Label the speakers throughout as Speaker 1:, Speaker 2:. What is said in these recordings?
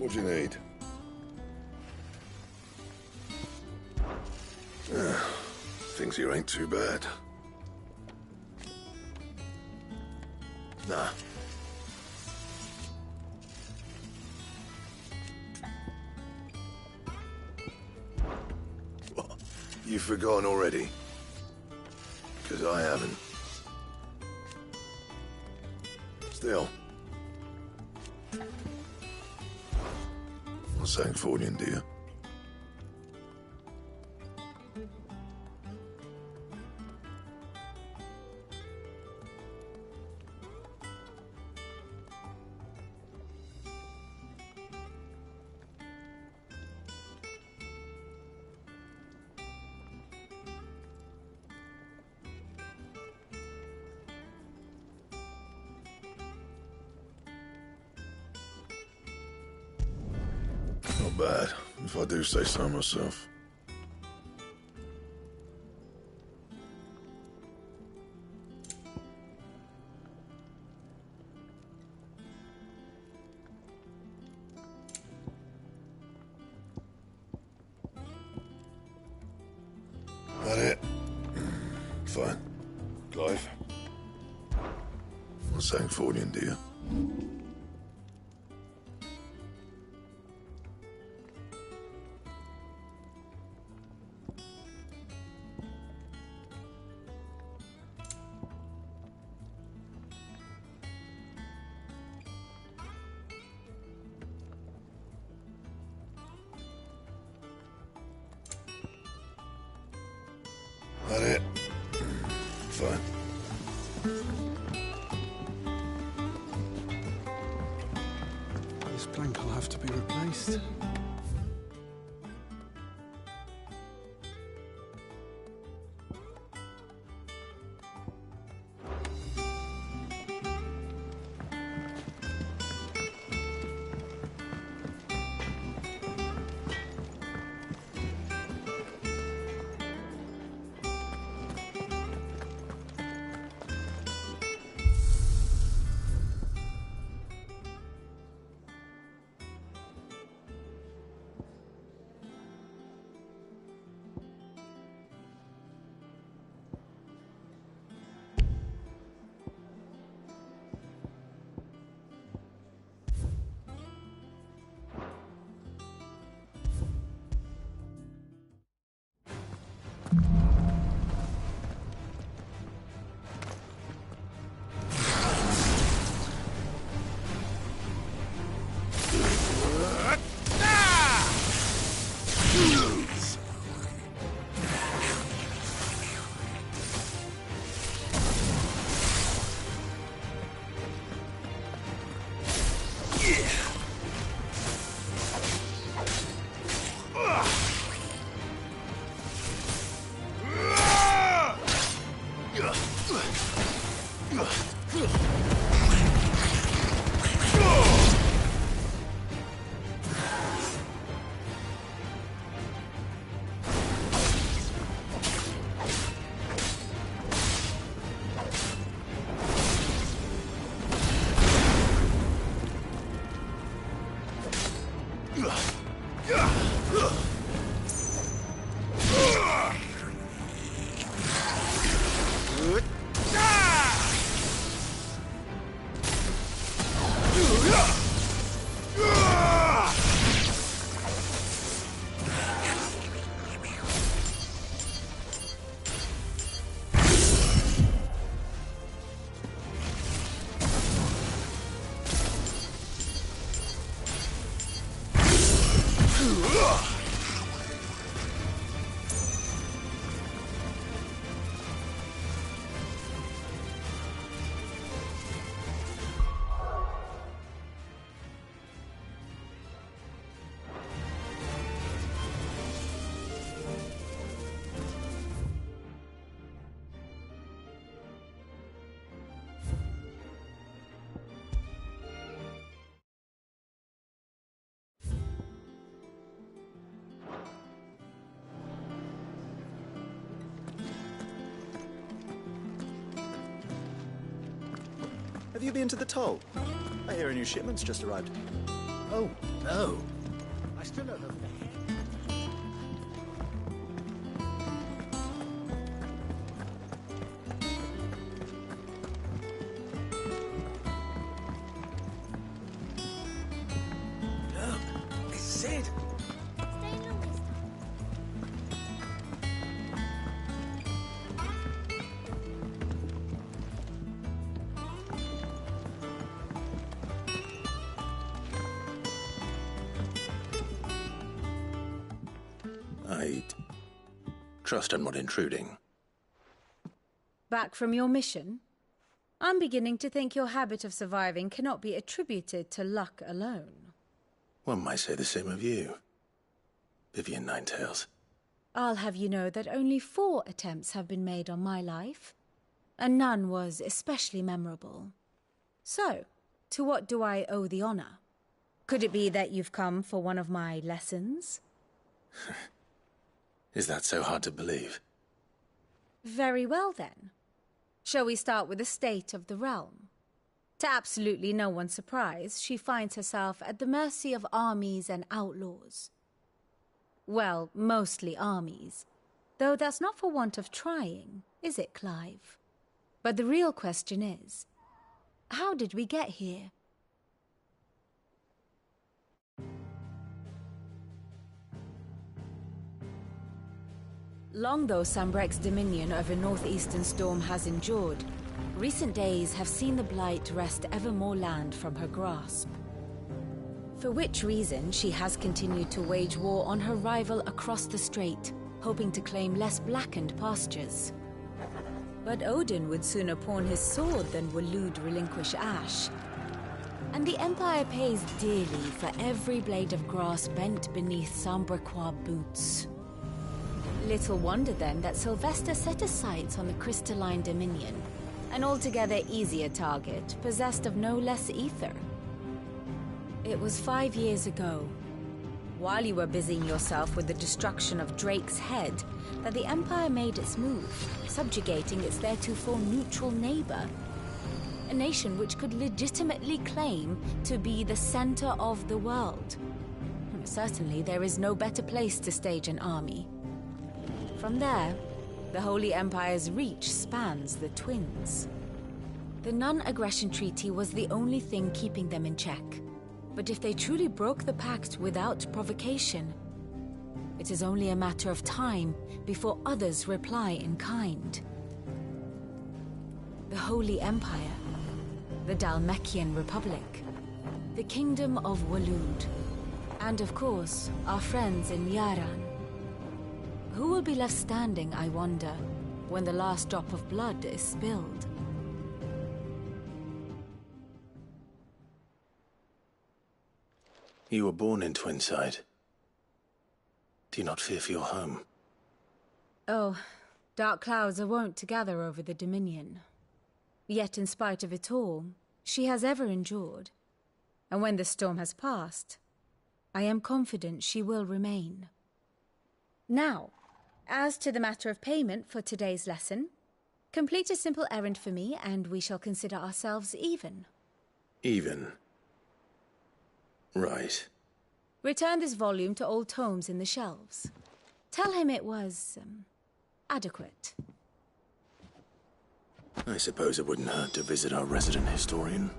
Speaker 1: What do you need? Things here ain't too bad. Nah. What? You've forgotten already? Because I haven't. Still. Not saying Fordian, do you? Not bad, if I do say so myself. That it? Fine. Clive? Not saying Fordian, do you? That it? Fine.
Speaker 2: This plank will have to be replaced.
Speaker 3: Have you been to the toll? I hear a new shipment's just arrived. Oh, no. I still don't know who the heck. Look, it's Sid.
Speaker 4: Stay long this time.
Speaker 1: I trust I'm not intruding.
Speaker 5: Back from your mission? I'm beginning to think your habit of surviving cannot be attributed to luck alone.
Speaker 1: One might say the same of you, Vivian Ninetails.
Speaker 5: I'll have you know that only 4 attempts have been made on my life, and none was especially memorable. So, to what do I owe the honor? Could it be that you've come for one of my lessons?
Speaker 1: Is that so hard to believe?
Speaker 5: Very well then. Shall we start with the state of the realm? To absolutely no one's surprise, she finds herself at the mercy of armies and outlaws. Well, mostly armies. Though that's not for want of trying, is it, Clive? But the real question is, how did we get here? Long though Sambrek's dominion over northeastern Storm has endured, recent days have seen the Blight wrest ever more land from her grasp. For which reason she has continued to wage war on her rival across the strait, hoping to claim less blackened pastures. But Odin would sooner pawn his sword than Waloed relinquish Ash. And the Empire pays dearly for every blade of grass bent beneath Sambrequois boots. Little wonder then that Sylvester set his sights on the crystalline dominion, an altogether easier target, possessed of no less ether. It was 5 years ago, while you were busying yourself with the destruction of Drake's head, that the Empire made its move, subjugating its theretofore neutral neighbor, a nation which could legitimately claim to be the center of the world. Certainly there is no better place to stage an army. From there, the Holy Empire's reach spans the Twins. The non-aggression treaty was the only thing keeping them in check. But if they truly broke the pact without provocation, it is only a matter of time before others reply in kind. The Holy Empire, the Dhalmekian Republic, the Kingdom of Waloed, and of course, our friends in Yaran. Who will be left standing, I wonder, when the last drop of blood is spilled?
Speaker 1: You were born in Twinside. Do you not fear for your home?
Speaker 5: Oh, dark clouds are wont to gather over the Dominion. Yet in spite of it all, she has ever endured. And when the storm has passed, I am confident she will remain. Now, as to the matter of payment for today's lesson, complete a simple errand for me and we shall consider ourselves even.
Speaker 1: Even? Right.
Speaker 5: Return this volume to old tomes in the shelves. Tell him it was, adequate.
Speaker 1: I suppose it wouldn't hurt to visit our resident historian.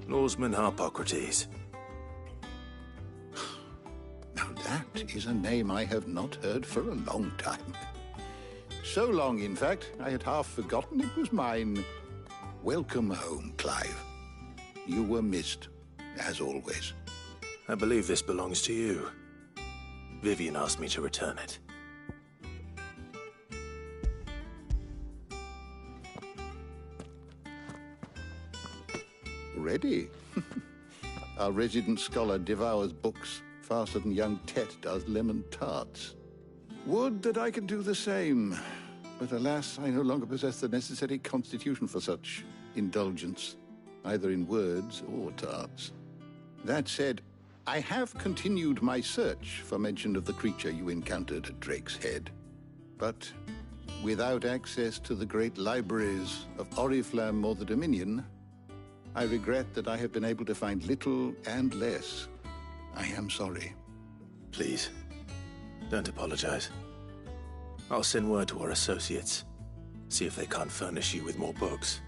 Speaker 1: Lawsman Harpocrates.
Speaker 3: Now that is a name I have not heard for a long time. So long, in fact, I had half forgotten it was mine. Welcome home, Clive. You were missed, as always.
Speaker 1: I believe this belongs to you. Vivian asked me to return it.
Speaker 3: Ready? Our resident scholar devours books faster than young Tet does lemon tarts. Would that I could do the same. But alas, I no longer possess the necessary constitution for such indulgence, either in words or tarts. That said, I have continued my search for mention of the creature you encountered at Drake's Head. But without access to the great libraries of Oriflamme or the Dominion, I regret that I have been able to find little and less. I am sorry.
Speaker 1: Please, don't apologize. I'll send word to our associates. See if they can't furnish you with more books.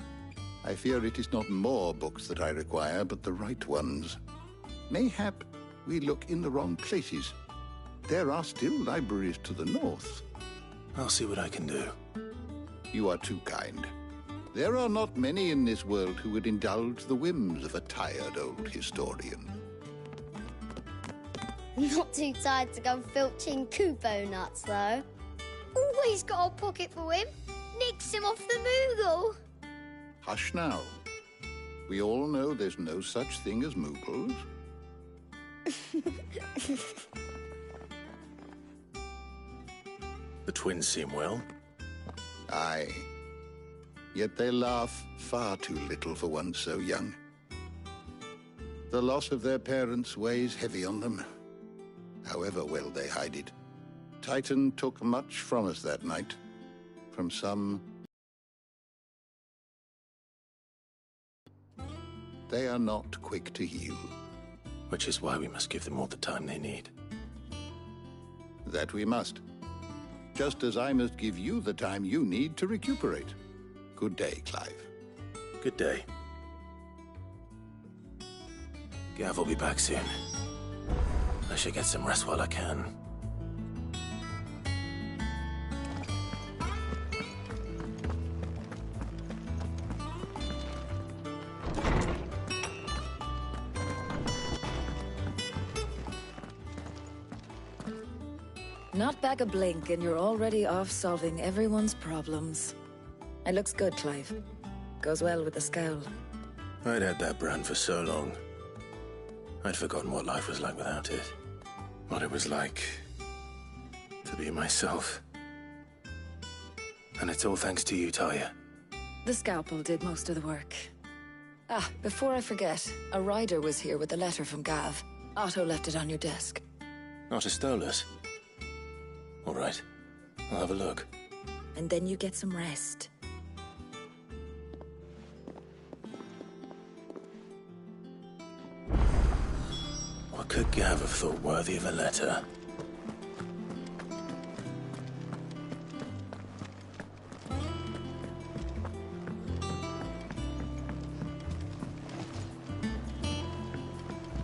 Speaker 3: I fear it is not more books that I require, but the right ones. Mayhap we look in the wrong places. There are still libraries to the north.
Speaker 1: I'll see what I can do.
Speaker 3: You are too kind. There are not many in this world who would indulge the whims of a tired old historian.
Speaker 4: Not too tired to go filching Kupo nuts, though. Always got a pocket for him. Nicks him off the Moogle.
Speaker 3: Hush now. We all know there's no such thing as Moogles.
Speaker 1: The twins seem well.
Speaker 3: Aye. Yet they laugh far too little for one so young. The loss of their parents weighs heavy on them, however well they hide it. Titan took much from us that night. From some, they are not quick to heal.
Speaker 1: Which is why we must give them all the time they need.
Speaker 3: That we must. Just as I must give you the time you need to recuperate. Good day, Clive.
Speaker 1: Good day. Gav will be back soon. I should get some rest while I can.
Speaker 6: Not back a blink and you're already off solving everyone's problems. It looks good, Clive. Goes well with the scowl.
Speaker 1: I'd had that brand for so long. I'd forgotten what life was like without it. What it was like to be myself. And it's all thanks to you, Talia.
Speaker 6: The scalpel did most of the work. Ah, before I forget, a rider was here with a letter from Gav. Otto left it on your desk.
Speaker 1: Not a Stolas. All right. I'll have a look.
Speaker 6: And then you get some rest.
Speaker 1: What could Gav have thought worthy of a letter?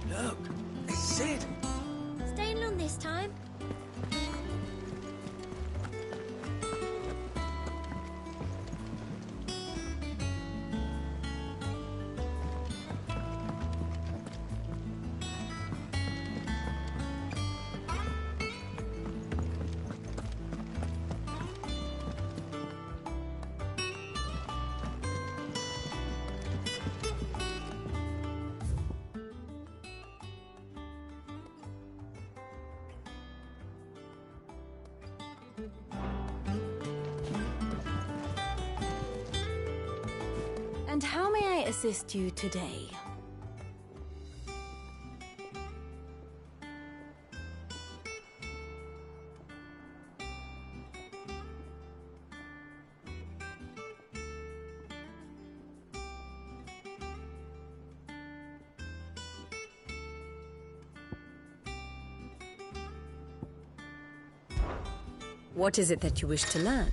Speaker 2: Look, this is it.
Speaker 4: Staying long this time.
Speaker 5: And how may I assist you today? What is it that you wish to learn?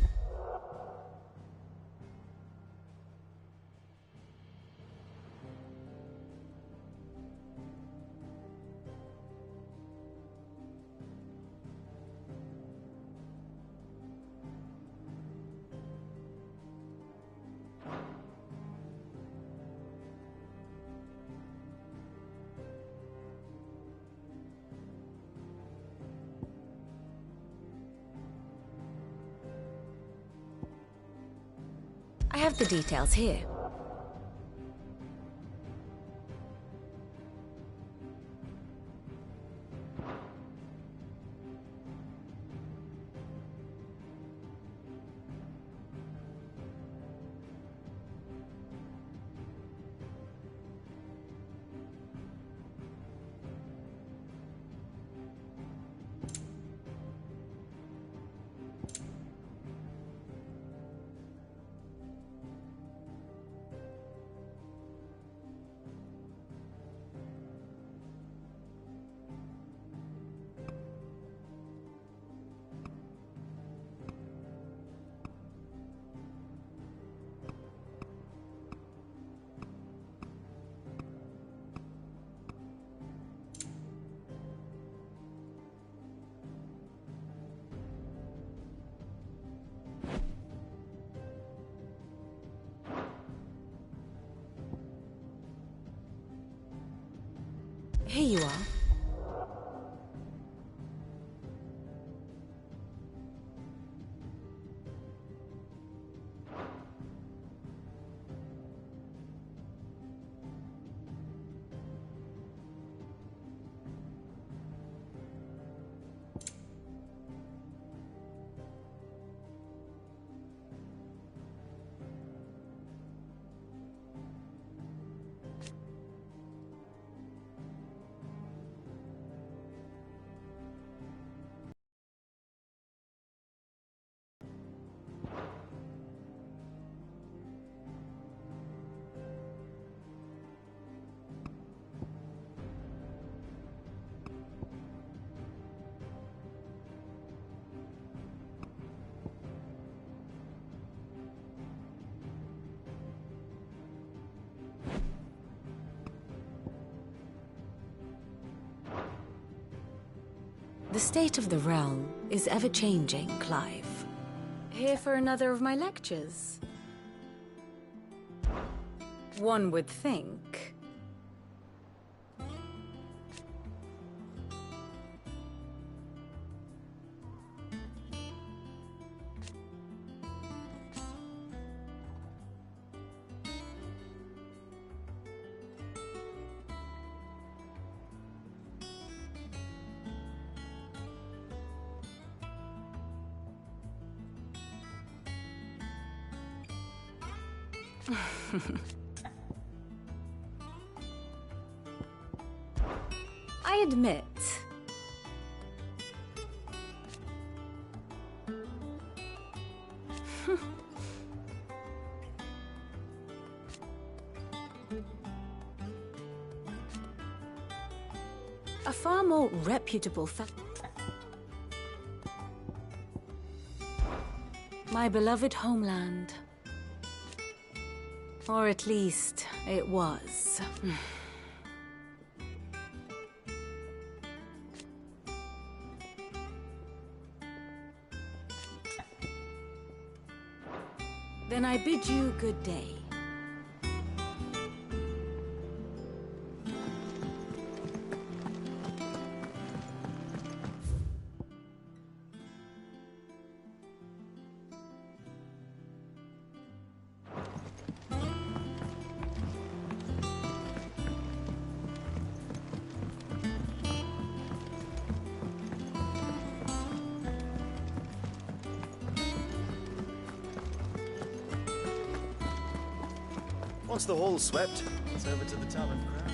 Speaker 5: I have the details here. Here you are. The state of the realm is ever-changing, Clive. Here for another of my lectures? One would think. I admit. A far more reputable my beloved homeland. Or at least, it was. Then I bid you good day.
Speaker 2: Once the hall's swept, it's over to the Talon Crown.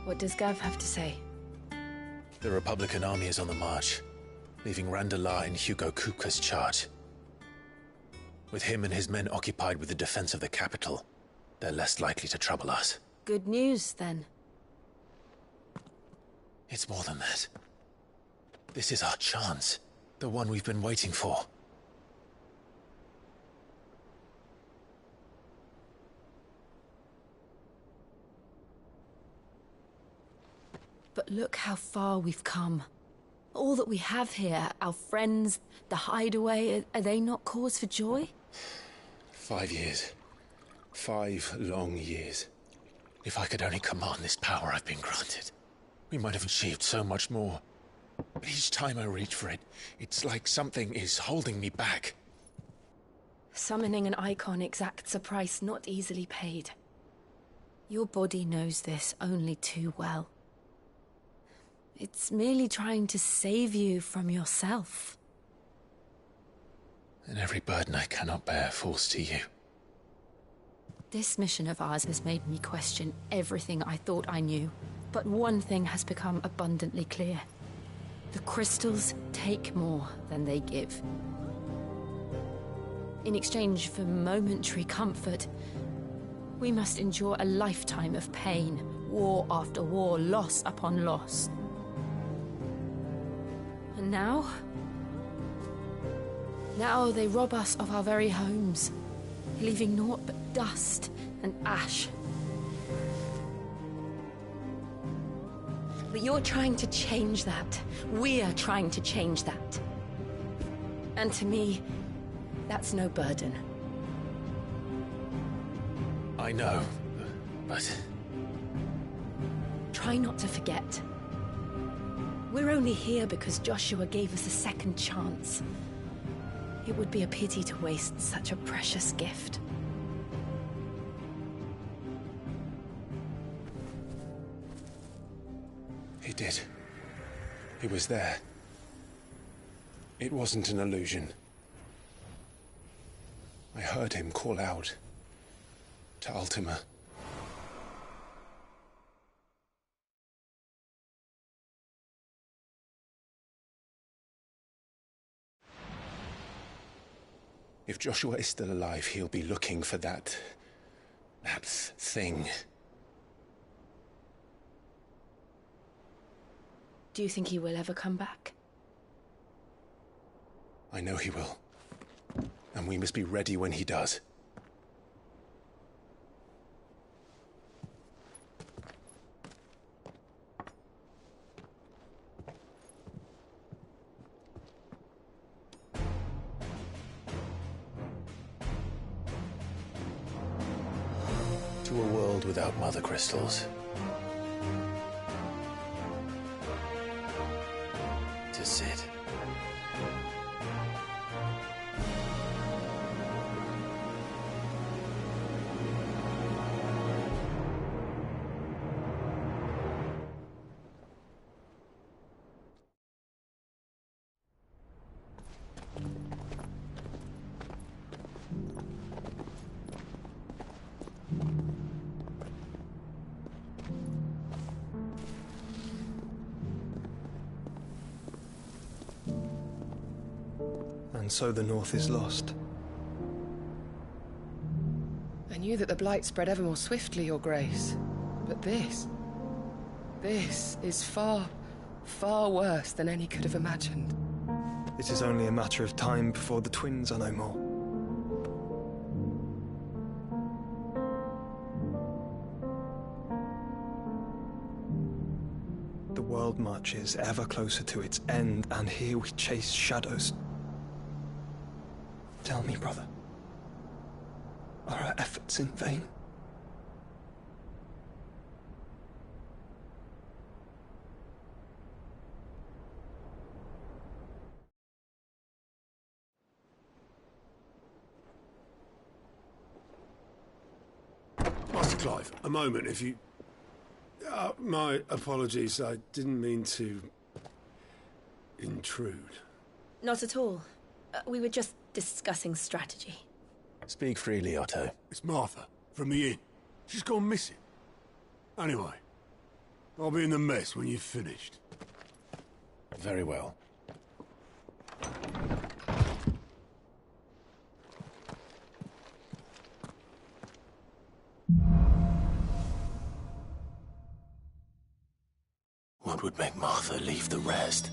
Speaker 6: What does Gav have to say?
Speaker 1: The Republican army is on the march, leaving Randalar in Hugo Kupka's charge. With him and his men occupied with the defense of the capital, they're less likely to trouble us.
Speaker 5: Good news, then.
Speaker 1: It's more than that. This is our chance. The one we've been waiting for.
Speaker 5: But look how far we've come. All that we have here, our friends, the hideaway, are they not cause for joy?
Speaker 1: 5 years. 5 long years. If I could only command this power I've been granted, we might have achieved so much more. But each time I reach for it, it's like something is holding me back.
Speaker 5: Summoning an icon exacts a price not easily paid. Your body knows this only too well. It's merely trying to save you from yourself.
Speaker 1: And every burden I cannot bear falls to you.
Speaker 5: This mission of ours has made me question everything I thought I knew. But one thing has become abundantly clear. The crystals take more than they give. In exchange for momentary comfort, we must endure a lifetime of pain, war after war, loss upon loss. And now they rob us of our very homes, leaving naught but dust and ash. But you're trying to change that. We're trying to change that. And to me, that's no burden.
Speaker 1: I know, but...
Speaker 5: Try not to forget. We're only here because Joshua gave us a second chance. It would be a pity to waste such a precious gift.
Speaker 1: He did. He was there. It wasn't an illusion. I heard him call out to Ultima. If Joshua is still alive, he'll be looking for that thing.
Speaker 5: Do you think he will ever come back?
Speaker 1: I know he will. And we must be ready when he does. To a world without mother crystals. To Sid.
Speaker 2: And so the North is lost.
Speaker 7: I knew that the Blight spread ever more swiftly, Your Grace. But this is far, far worse than any could have imagined.
Speaker 2: It is only a matter of time before the twins are no more. The world marches ever closer to its end, and here we chase shadows. Tell me, brother, are our efforts in vain?
Speaker 8: Master Clive, a moment, if you... my apologies, I didn't mean to... intrude.
Speaker 5: Not at all. We were just discussing strategy.
Speaker 1: Speak freely, Otto.
Speaker 8: It's Martha, from the inn. She's gone missing. Anyway, I'll be in the mess when you've finished.
Speaker 1: Very well. would make Martha leave the rest.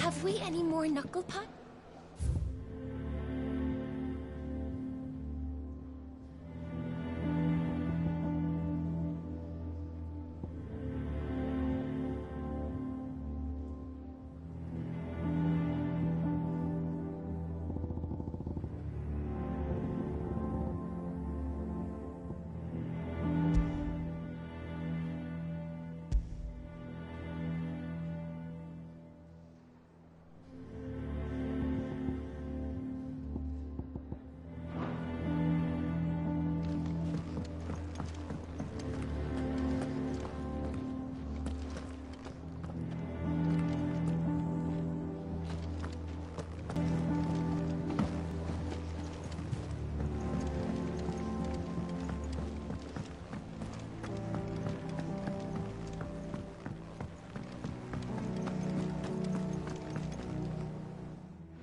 Speaker 9: Have we any more knuckle puck?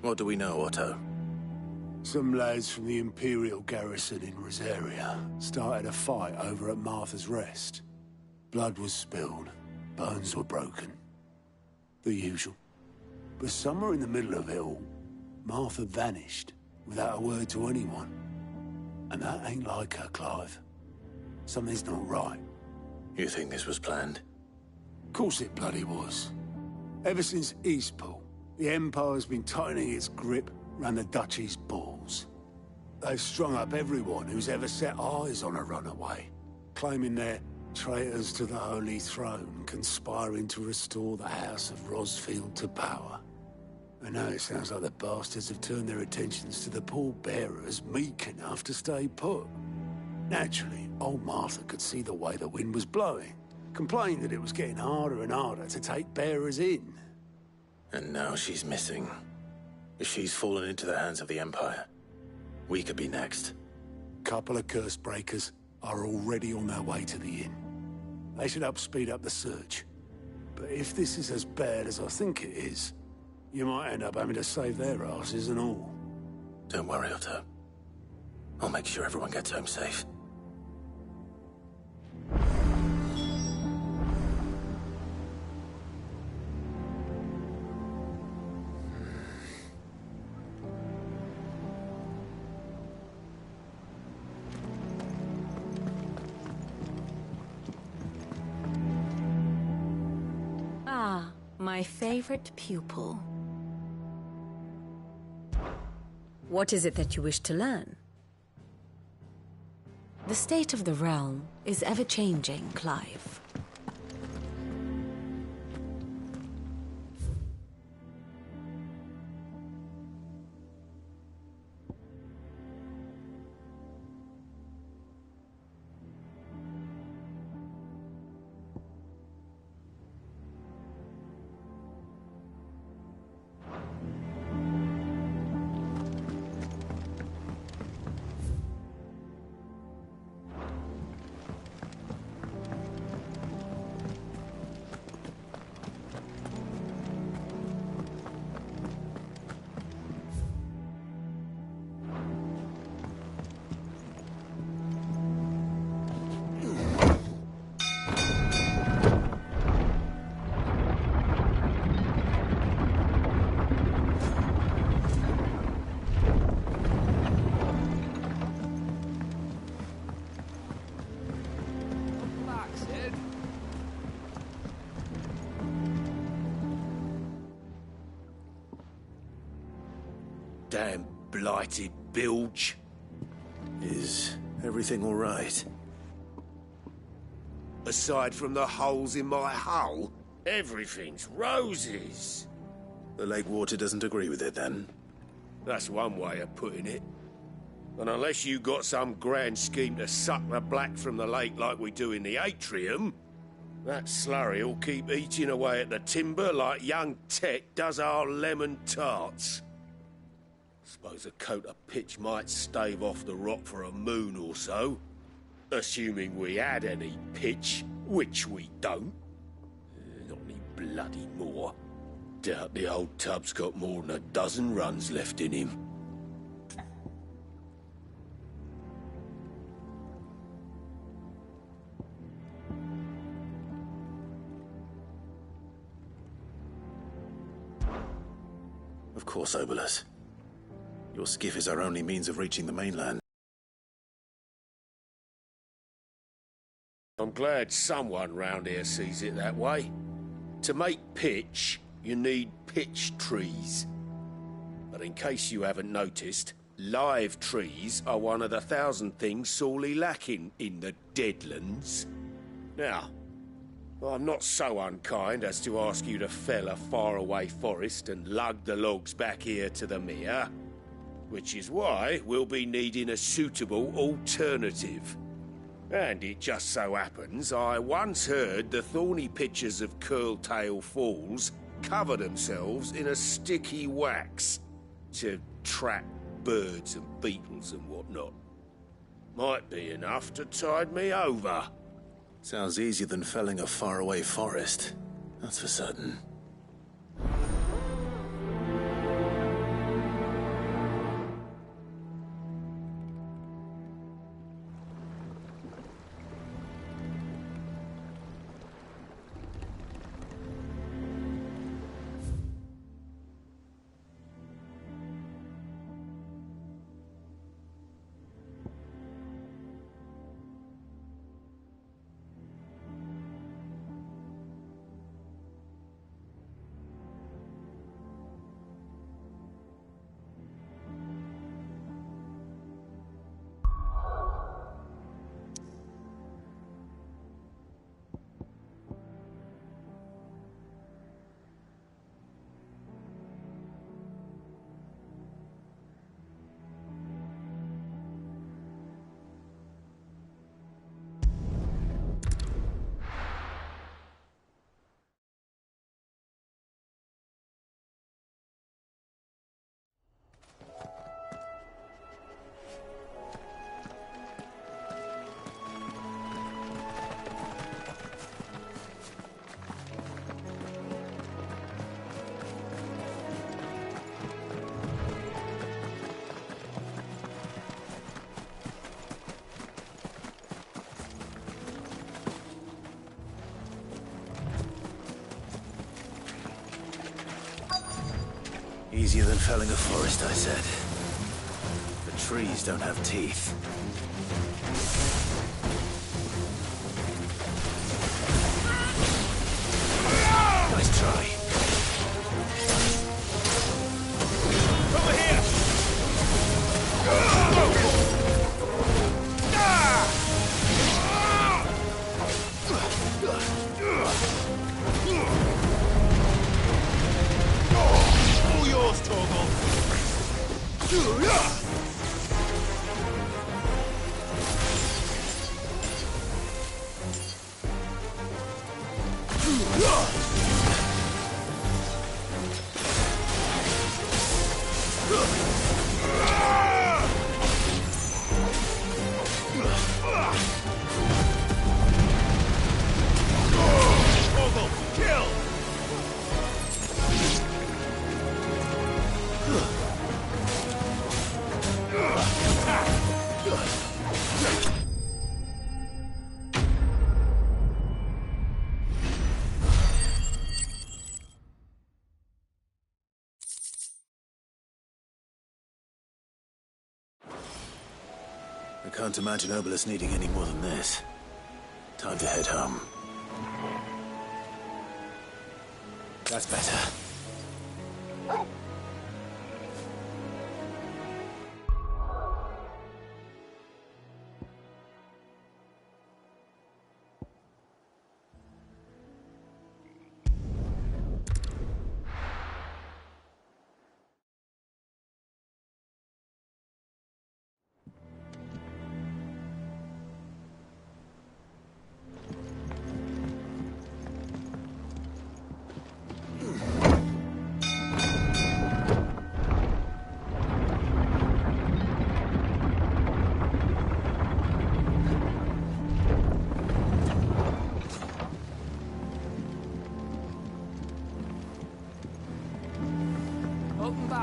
Speaker 1: What do we know, Otto?
Speaker 8: Some lads from the Imperial garrison in Rosaria started a fight over at Martha's Rest. Blood was spilled, bones were broken. The usual. But somewhere in the middle of it all, Martha vanished without a word to anyone. And that ain't like her, Clive. Something's not right.
Speaker 1: You think this was planned?
Speaker 8: Of course it bloody was. Ever since Eastpool, the Empire's been tightening its grip round the Duchy's balls. They've strung up everyone who's ever set eyes on a runaway, claiming they're traitors to the Holy Throne, conspiring to restore the House of Rosfield to power. And now it sounds like the bastards have turned their attentions to the pallbearers meek enough to stay put. Naturally, old Martha could see the way the wind was blowing, complained that it was getting harder and harder to take bearers in.
Speaker 1: And now she's missing. If she's fallen into the hands of the Empire, we could be next.
Speaker 8: Couple of curse breakers are already on their way to the inn. They should help speed up the search. But if this is as bad as I think it is, you might end up having to save their asses and all.
Speaker 1: Don't worry, Otto. I'll make sure everyone gets home safe.
Speaker 5: My favorite pupil. What is it that you wish to learn? The state of the realm is ever-changing, Clive.
Speaker 1: Damn blighted bilge. Is everything all right?
Speaker 10: Aside from the holes in my hull, everything's roses.
Speaker 1: The lake water doesn't agree with it, then?
Speaker 10: That's one way of putting it. And unless you got some grand scheme to suck the black from the lake like we do in the atrium, that slurry'll keep eating away at the timber like young Tet does our lemon tarts. Suppose a coat of pitch might stave off the rock for a moon or so. Assuming we had any pitch, which we don't. Not any bloody more. Doubt the old tub's got more than a dozen runs left in him.
Speaker 1: Of course, Obolus. Your skiff is our only means of reaching the mainland.
Speaker 10: I'm glad someone round here sees it that way. To make pitch, you need pitch trees. But in case you haven't noticed, live trees are one of the 1,000 things sorely lacking in the Deadlands. Now, I'm not so unkind as to ask you to fell a faraway forest and lug the logs back here to the mere, which is why we'll be needing a suitable alternative. And it just so happens I once heard the thorny pitchers of Curltail Falls cover themselves in a sticky wax to trap birds and beetles and whatnot. Might be enough to tide me over.
Speaker 1: Sounds easier than felling a faraway forest. That's for certain. Easier than felling a forest, I said. The trees don't have teeth. Nice try. Over here! All yours, Torgal! I can't imagine Obolus needing any more than this. Time to head home. That's better.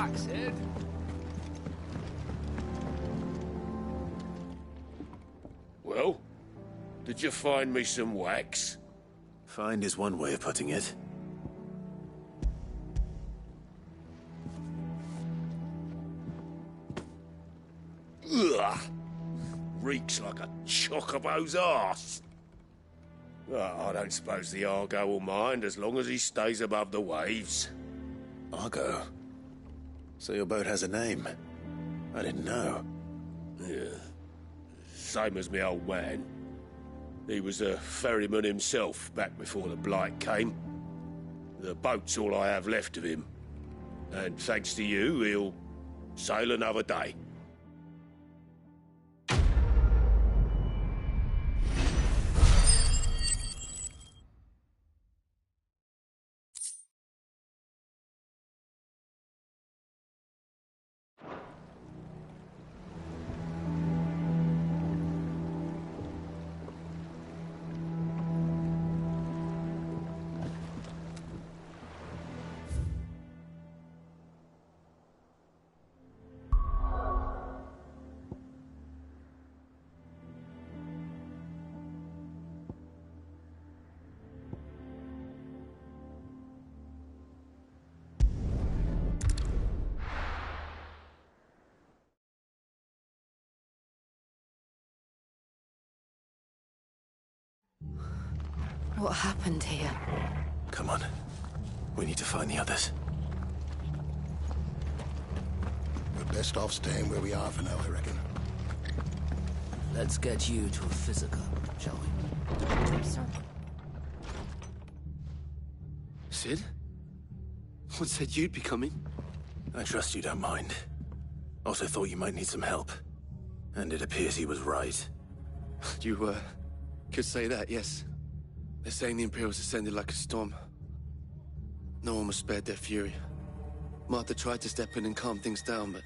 Speaker 11: back, Sid.
Speaker 10: Well, did you find me some wax?
Speaker 1: Find is one way of putting it.
Speaker 10: Ugh! Reeks like a chocobo's arse. I don't suppose the Argo will mind as long as he stays above the waves.
Speaker 1: Argo? So your boat has a name? I didn't know.
Speaker 10: Yeah. Same as me old man. He was a ferryman himself back before the Blight came. The boat's all I have left of him. And thanks to you, he'll sail another day.
Speaker 6: What happened here?
Speaker 1: Come on. We need to find the others.
Speaker 3: We're best off staying where we are for now, I reckon.
Speaker 11: Let's get you to a physical, shall we?
Speaker 9: Sir.
Speaker 12: Sid? What said you'd be coming?
Speaker 1: I trust you don't mind. Also thought you might need some help. And it appears he was right.
Speaker 12: You, could say that, yes. They're saying the Imperials ascended like a storm. No one was spared their fury. Martha tried to step in and calm things down, but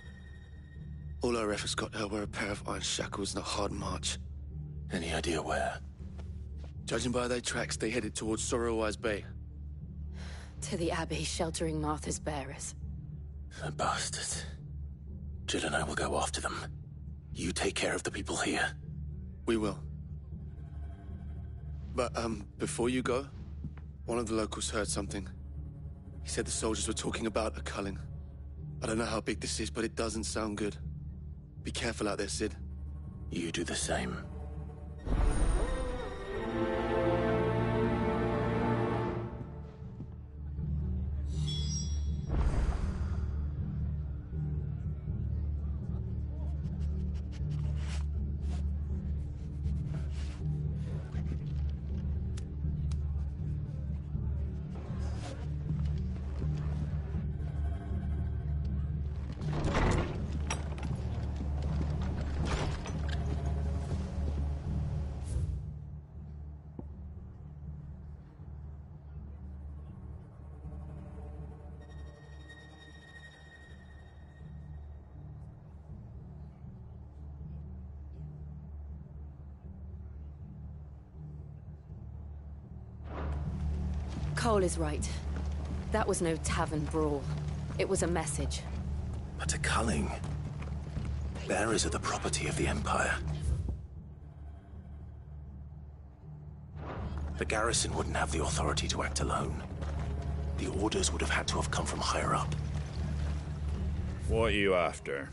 Speaker 12: all our efforts got her were a pair of iron shackles and a hard march.
Speaker 1: Any idea where?
Speaker 12: Judging by their tracks, they headed towards Sorrowwise Bay.
Speaker 6: To the Abbey, sheltering Martha's bearers.
Speaker 1: The bastards. Jill and I will go after them. You take care of the people here.
Speaker 12: We will. But, before you go, one of the locals heard something. He said the soldiers were talking about a culling. I don't know how big this is, but it doesn't sound good. Be careful out there, Sid.
Speaker 1: You do the same.
Speaker 6: Cole is right. That was no tavern brawl. It was a message.
Speaker 1: But a culling. Bearers are the property of the Empire. The garrison wouldn't have the authority to act alone. The orders would have had to have come from higher up.
Speaker 13: What are you after?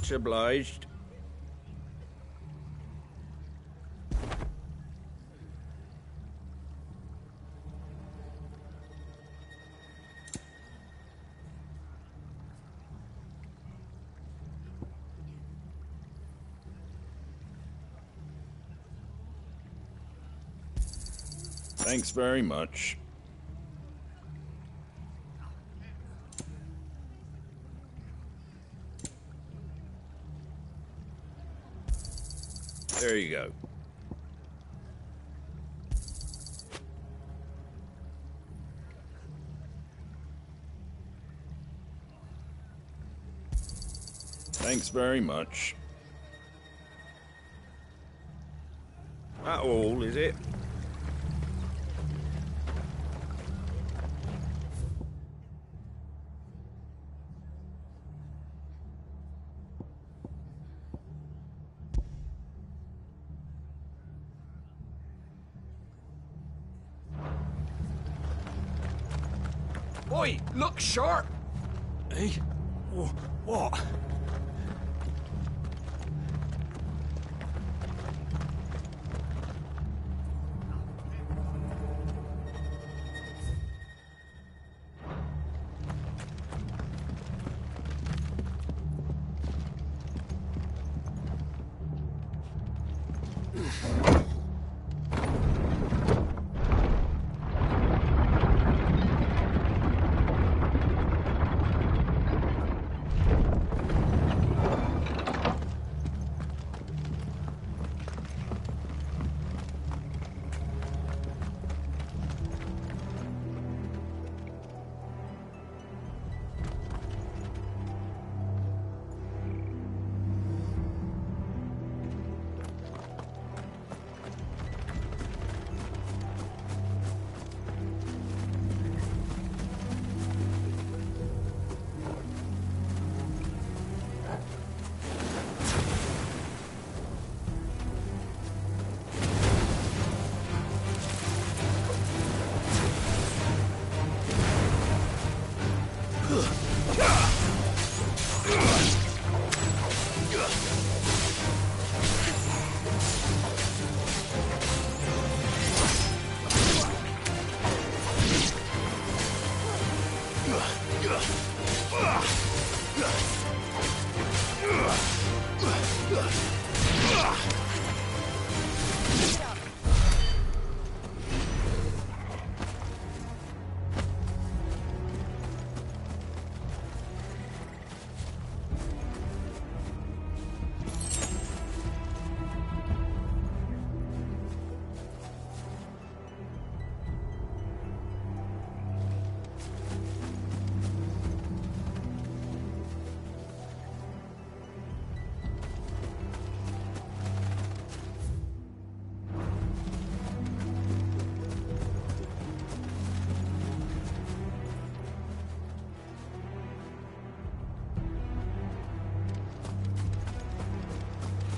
Speaker 13: Much obliged. Thanks very much. There you go. Thanks very much. That all, is it?
Speaker 2: Oi, look sharp! Hey? What?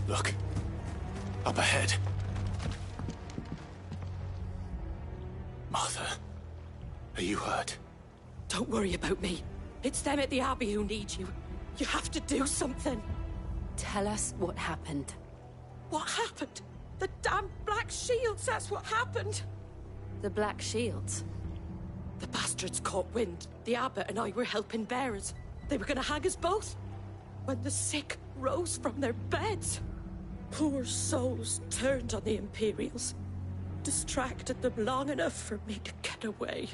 Speaker 1: Look. Up ahead. Martha, are you hurt?
Speaker 14: Don't worry about me. It's them at the Abbey who need you. You have to do something.
Speaker 5: Tell us what happened.
Speaker 14: What happened? The damn Black Shields, that's what happened.
Speaker 5: The Black Shields?
Speaker 14: The bastards caught wind. The Abbot and I were helping bearers. They were gonna hang us both. When the sick rose from their beds, poor souls turned on the Imperials. Distracted them long enough for me to get away.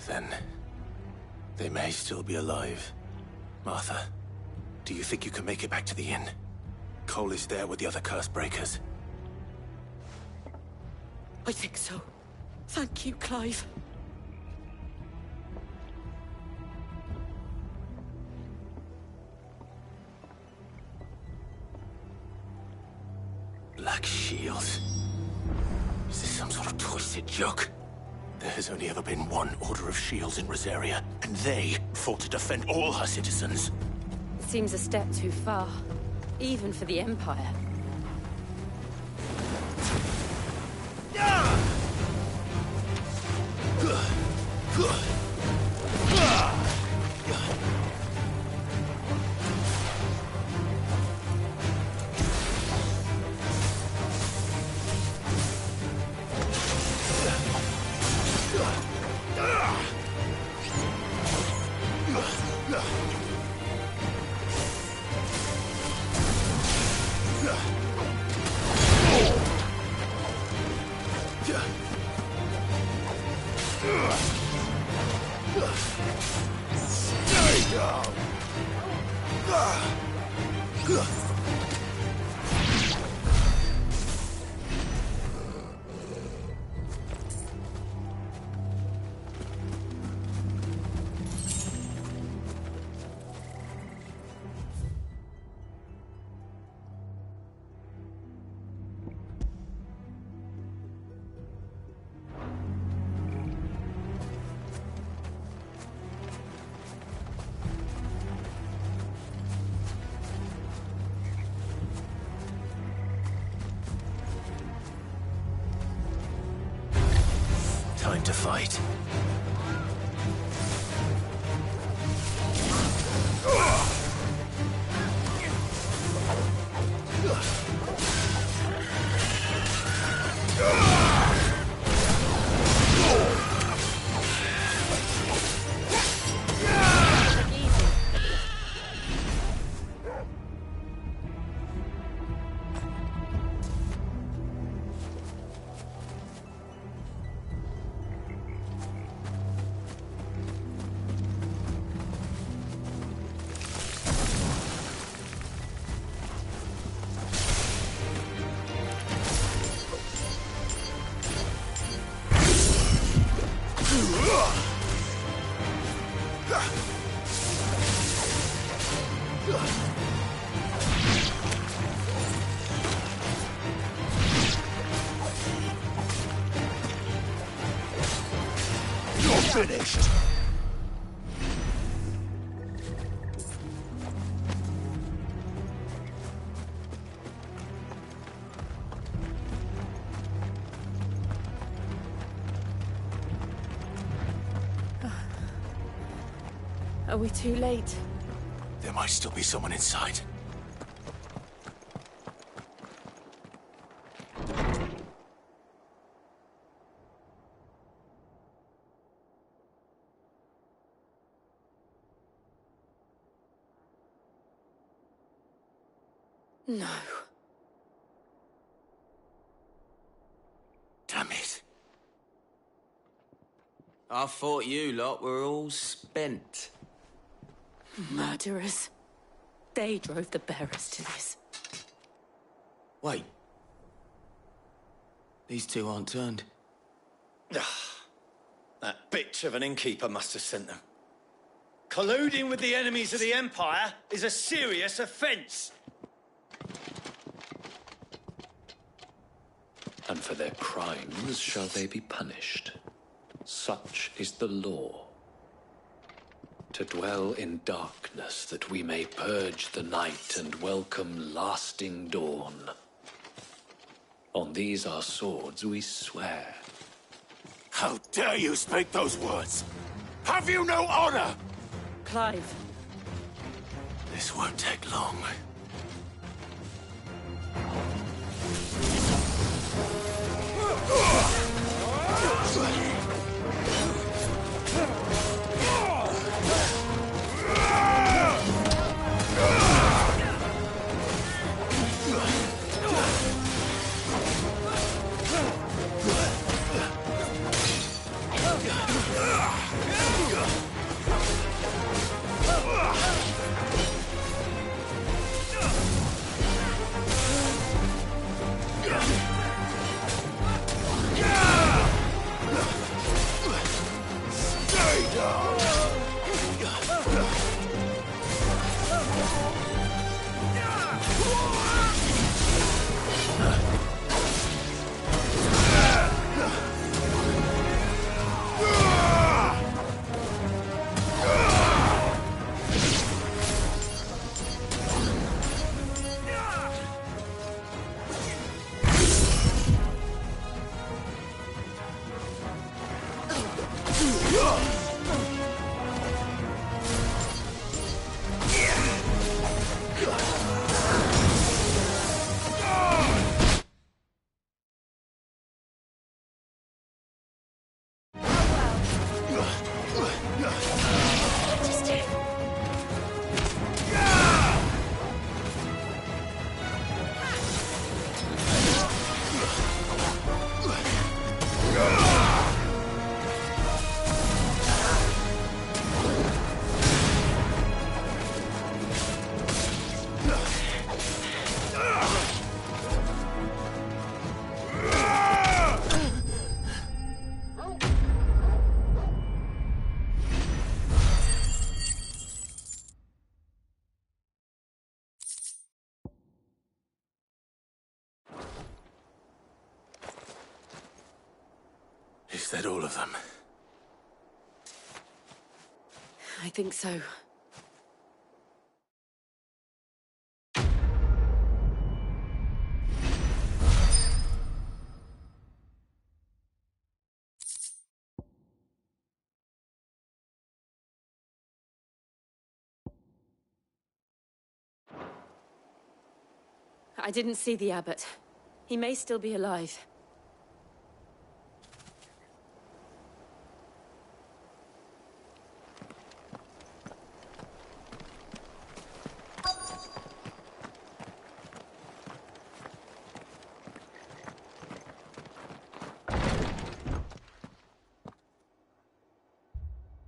Speaker 1: Then they may still be alive. Martha, do you think you can make it back to the inn? Cole is there with the other curse breakers.
Speaker 14: I think so. Thank you, Clive.
Speaker 1: Black Shields? Is this some sort of twisted joke? There has only ever been one Order of Shields in Rosaria, and they fought to defend all her citizens.
Speaker 5: It seems a step too far, even for the Empire.
Speaker 1: Time to fight. Finished.
Speaker 14: Are we too late?
Speaker 1: There might still be someone inside.
Speaker 14: No.
Speaker 1: Damn it.
Speaker 11: I thought you lot were all spent.
Speaker 14: Murderers. They drove the bearers to this.
Speaker 11: Wait. These two aren't turned.
Speaker 15: That bitch of an innkeeper must have sent them. Colluding with the enemies of the Empire is a serious offence.
Speaker 16: And for their crimes shall they be punished. Such is the law. To dwell in darkness that we may purge the night and welcome lasting dawn. On these our swords we swear.
Speaker 10: How dare you speak those words? Have you no honor?
Speaker 14: Clive.
Speaker 1: This won't take long.
Speaker 10: Is that all of them?
Speaker 14: I think so. I didn't see the abbot. He may still be alive.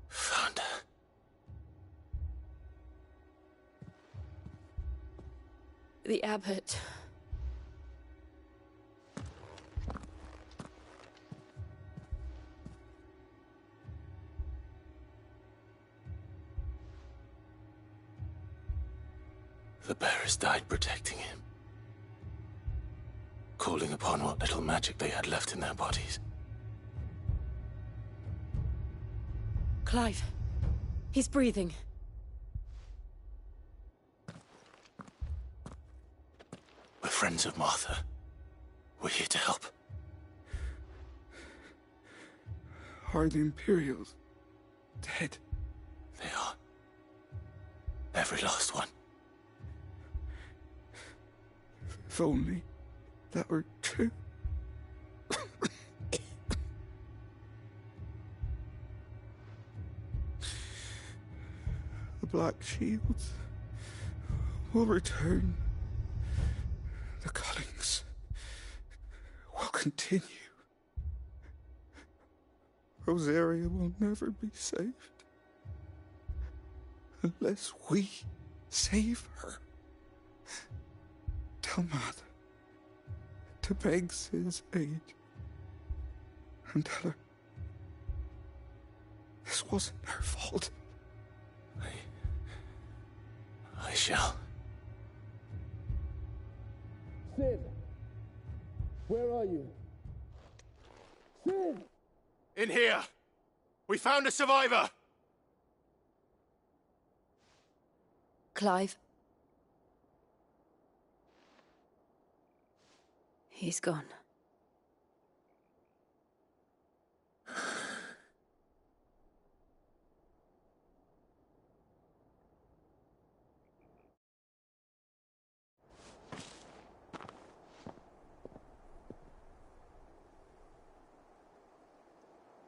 Speaker 10: Found her.
Speaker 14: The abbot.
Speaker 10: The bearers died protecting him. Calling upon what little magic they had left in their bodies.
Speaker 14: Clive. He's breathing.
Speaker 10: We're friends of Martha. We're here to help.
Speaker 17: Are the Imperials dead?
Speaker 10: They are. Every last one.
Speaker 17: If only that were true. The Black Shields will return. The cuttings will continue. Rosaria will never be saved unless we save her. Tell Mother to beg Sid's aid and tell her this wasn't her fault.
Speaker 10: I shall.
Speaker 8: Sid! Where are you? Sid!
Speaker 10: In here! We found a survivor!
Speaker 14: Clive. He's gone.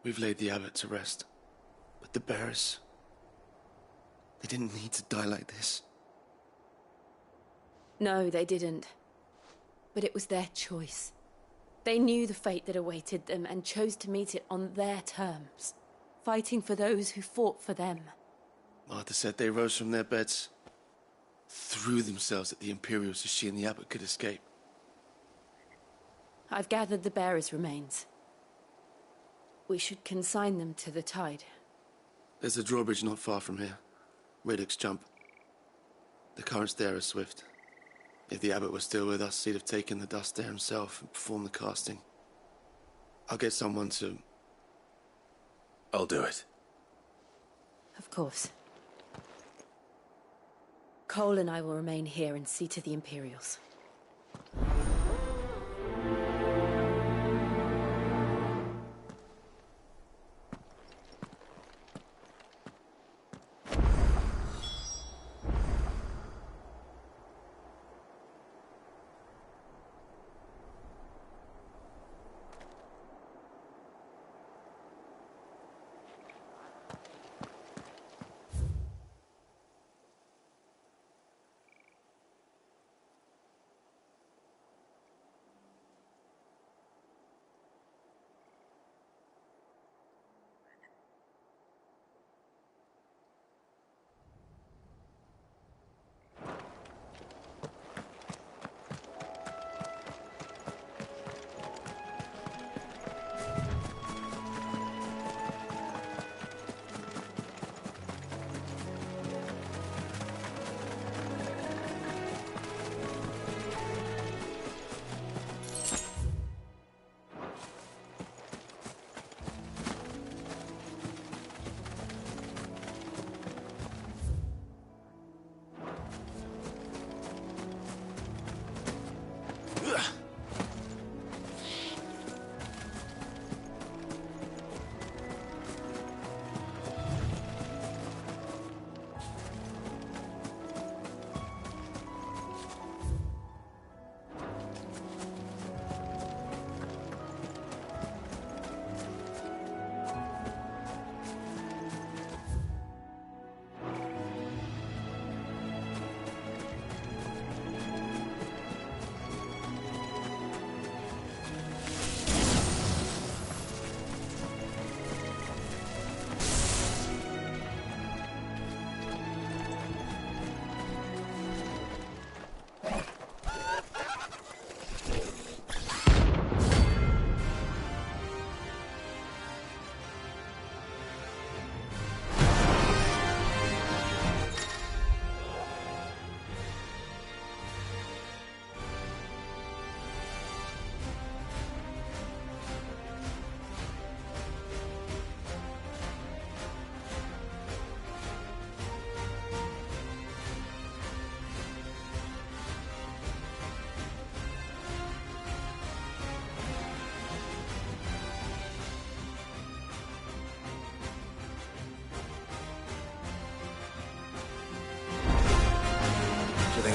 Speaker 12: We've laid the abbot to rest. But the bearers... they didn't need to die like this.
Speaker 14: No, they didn't. But it was their choice. They knew the fate that awaited them and chose to meet it on their terms, fighting for those who fought for them.
Speaker 12: Martha said they rose from their beds, threw themselves at the Imperials so she and the abbot could escape.
Speaker 14: I've gathered the bearers' remains. We should consign them to the tide.
Speaker 12: There's a drawbridge not far from here. Radix Jump. The currents there are swift. If the abbot was still with us, he'd have taken the dust there himself and performed the casting. I'll get someone to...
Speaker 10: I'll do it.
Speaker 14: Of course. Cole and I will remain here and see to the Imperials.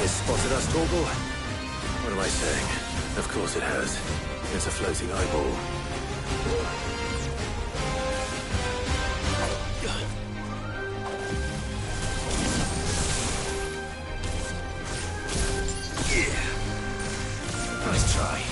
Speaker 1: always spotted us, Torgal? What am I saying? Of course it has. It's a floating eyeball. Yeah. Nice try.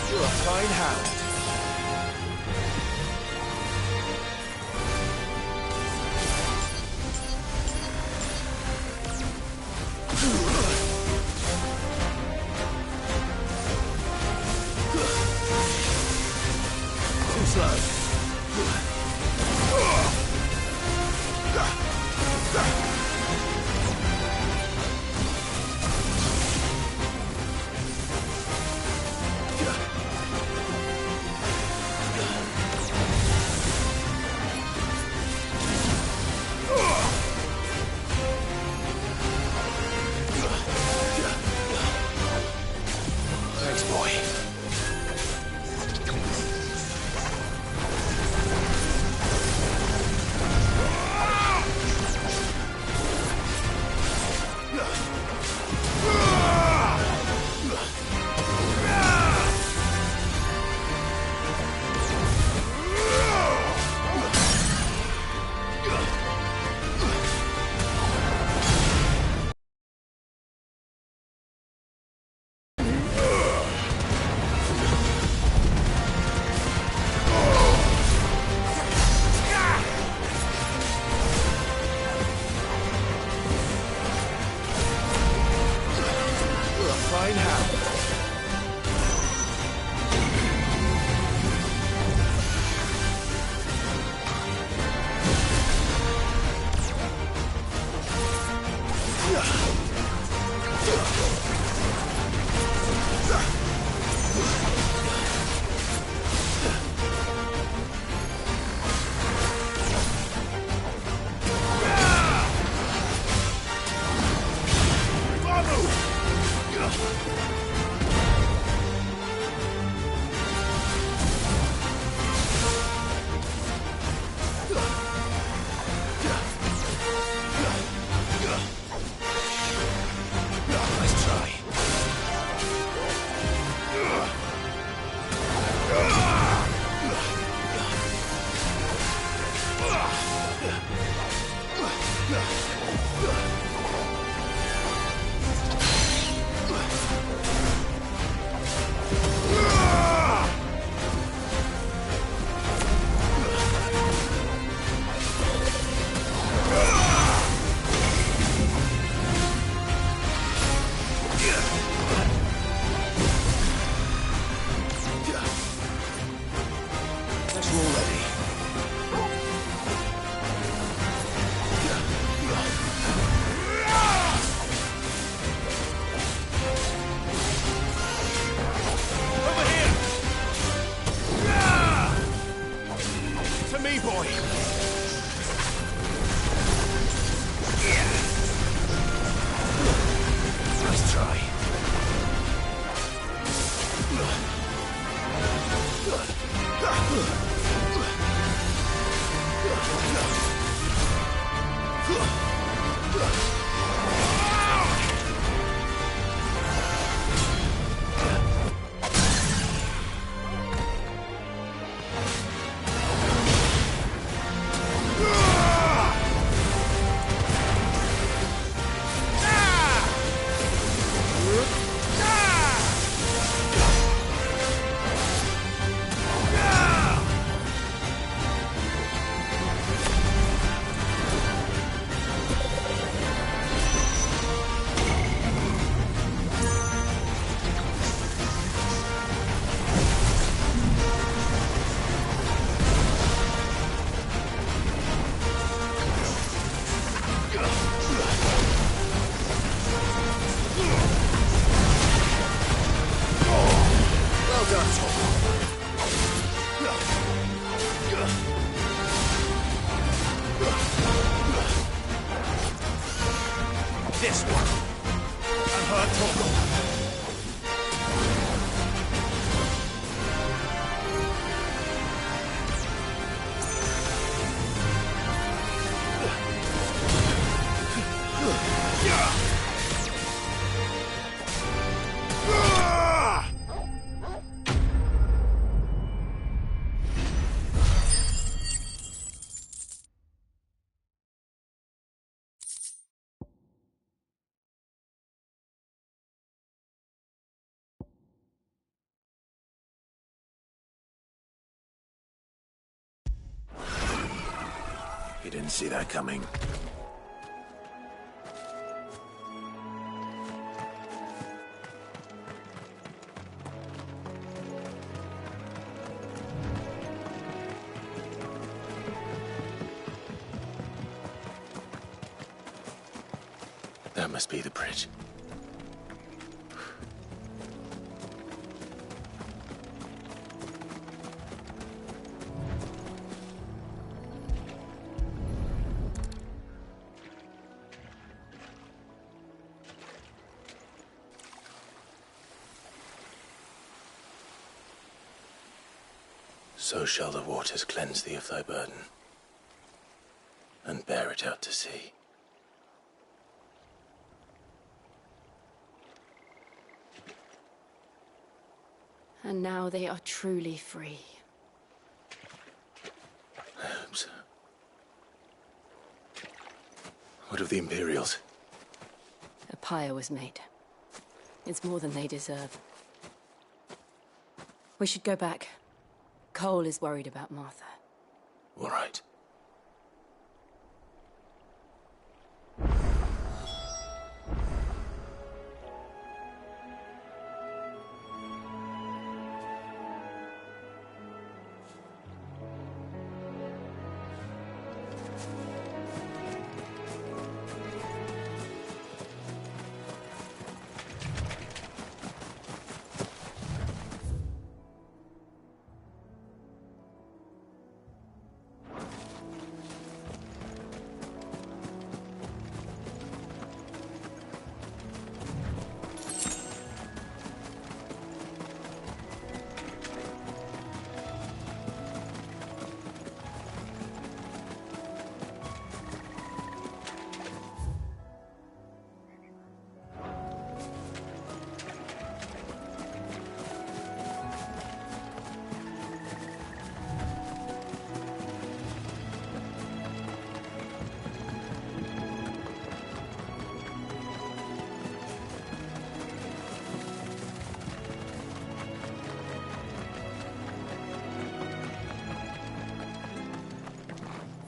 Speaker 1: You're a fine hound. Too slow. Thanks, boy. This one. And her Torgal. You didn't see that coming. That must be the bridge. So shall the waters cleanse thee of thy burden, and bear it out to sea.
Speaker 18: And now they are truly free.
Speaker 1: I hope so. What of the Imperials?
Speaker 18: A pyre was made. It's more than they deserve. We should go back. Cole is worried about Martha.
Speaker 1: All right.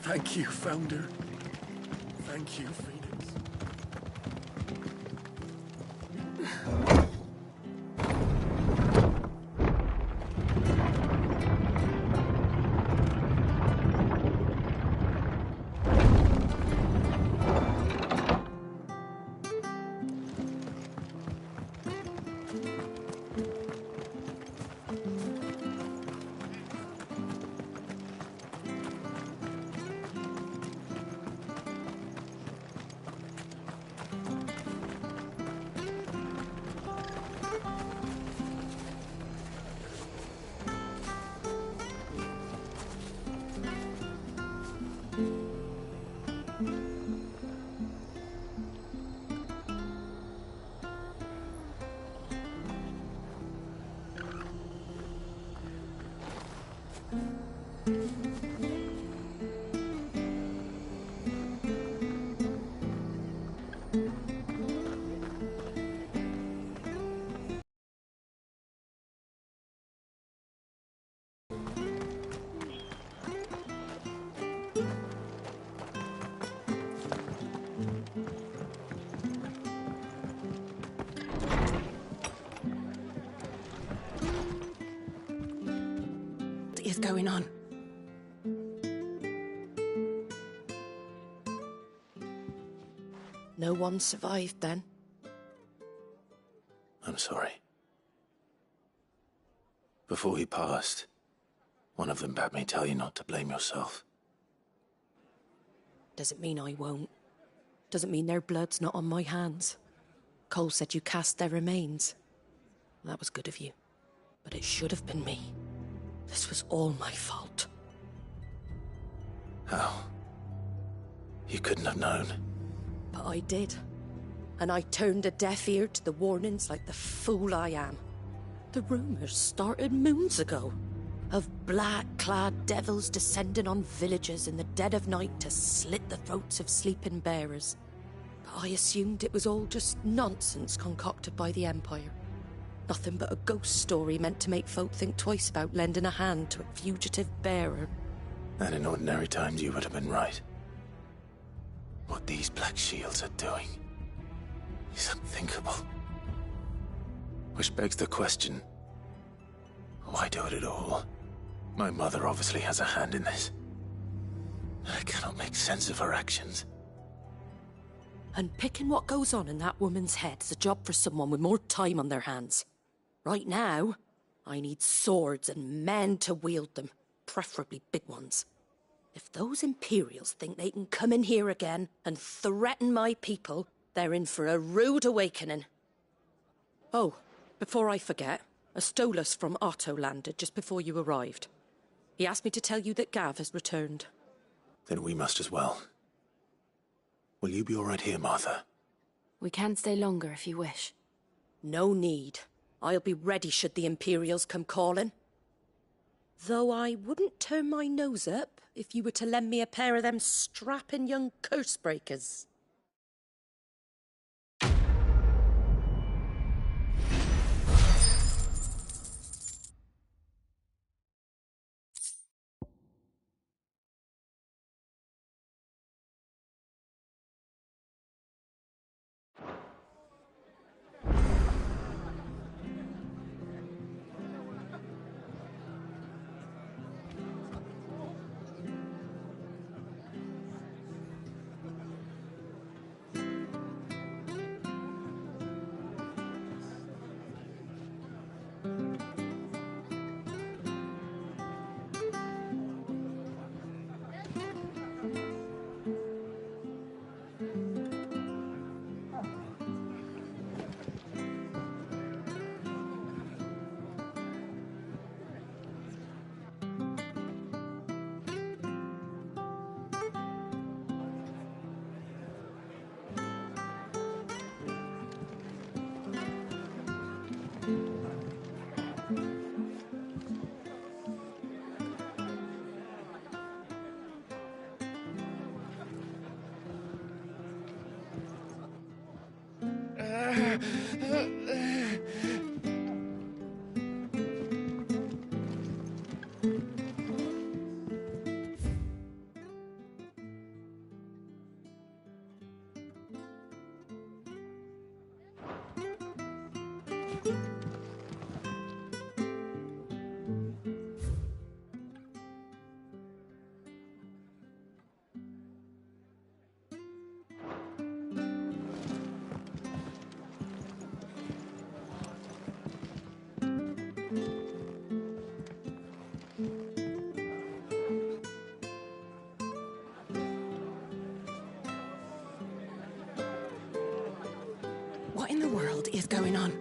Speaker 8: Thank you, Founder. Thank you, Phoenix.
Speaker 18: What is going on?
Speaker 14: No one survived then?
Speaker 1: I'm sorry. Before he passed, one of them bade me tell you not to blame yourself.
Speaker 14: Doesn't mean I won't. Doesn't mean their blood's not on my hands. Cole said you cast their remains. That was good of you. But it should have been me. This was all my fault.
Speaker 1: How? You couldn't have known.
Speaker 14: But I did. And I turned a deaf ear to the warnings like the fool I am. The rumours started moons ago. Of black-clad devils descending on villages in the dead of night to slit the throats of sleeping bearers. But I assumed it was all just nonsense concocted by the Empire. Nothing but a ghost story meant to make folk think twice about lending a hand to a fugitive bearer.
Speaker 1: And in ordinary times you would have been right. What these Black Shields are doing is unthinkable. Which begs the question, why do it at all? My mother obviously has a hand in this. I cannot make sense of her actions.
Speaker 14: And picking what goes on in that woman's head is a job for someone with more time on their hands. Right now, I need swords and men to wield them, preferably big ones. If those Imperials think they can come in here again and threaten my people, they're in for a rude awakening. Oh, before I forget, a Stolas from Otto landed just before you arrived. He asked me to tell you that Gav has returned.
Speaker 1: Then we must as well. Will you be all right here, Martha?
Speaker 18: We can stay longer if you wish.
Speaker 14: No need. I'll be ready should the Imperials come calling. Though I wouldn't turn my nose up if you were to lend me a pair of them strapping young curse breakers. What in the world is going on?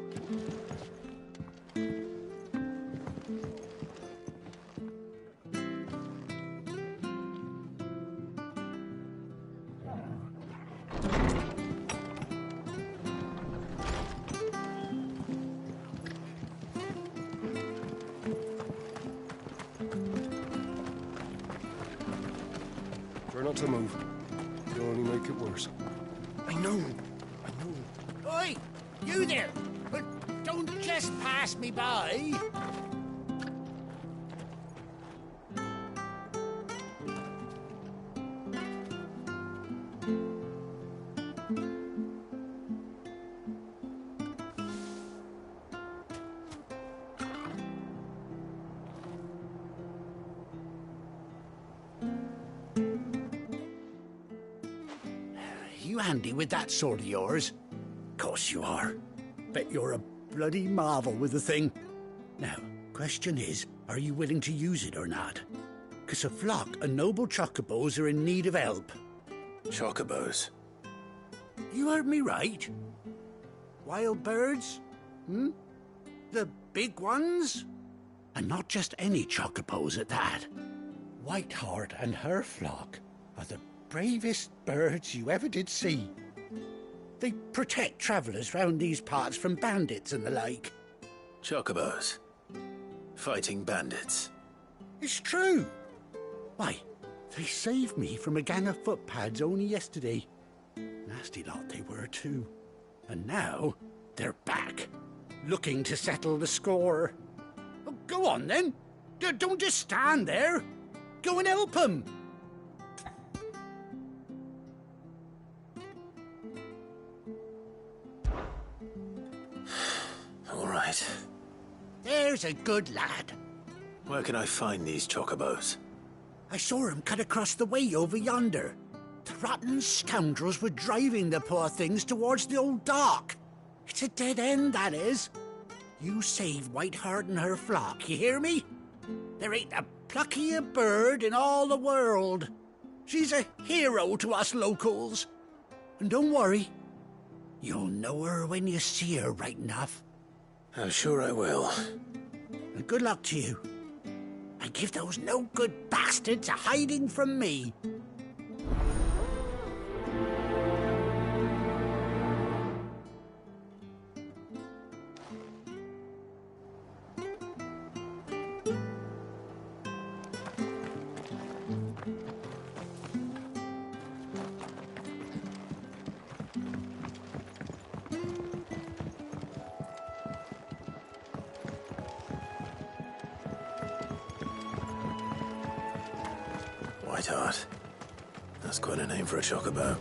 Speaker 8: Try not to move. You'll only make it worse.
Speaker 10: I know. Oi! You there! But don't just pass me by! You handy with that sword of yours? Course you are. Bet you're a bloody marvel with the thing. Now,
Speaker 19: Question is, are you willing to use it or not? 'Cause a flock of noble chocobos are in need of help.
Speaker 1: Chocobos?
Speaker 19: You heard me right. Wild birds? Hmm? The big ones? And not just any chocobos at that. Whiteheart and her flock are the bravest birds you ever did see. They protect travellers round these parts from bandits and the like.
Speaker 1: Chocobos? Fighting bandits?
Speaker 19: It's true. Why, they saved me from a gang of footpads only yesterday. Nasty lot they were too. And now they're back, looking to settle the score. Oh, go on then. Don't just stand there. Go and help them.
Speaker 1: All right.
Speaker 19: There's a good lad.
Speaker 1: Where can I find these chocobos?
Speaker 19: I saw him cut across the way over yonder. The rotten scoundrels were driving the poor things towards the old dock. It's a dead end, that is. You save Whiteheart and her flock, you hear me? There ain't a pluckier bird in all the world. She's a hero to us locals. And don't worry, you'll know her when you see her right enough.
Speaker 1: I'm sure I will.
Speaker 19: And good luck to you. And give those no-good bastards a hiding from me.
Speaker 1: Whiteheart. That's quite a name for a chocobo.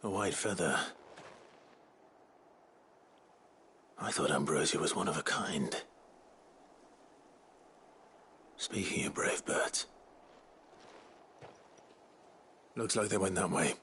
Speaker 1: A white feather. I thought Ambrosia was one of a kind. Speaking of brave birds, looks like they went that way.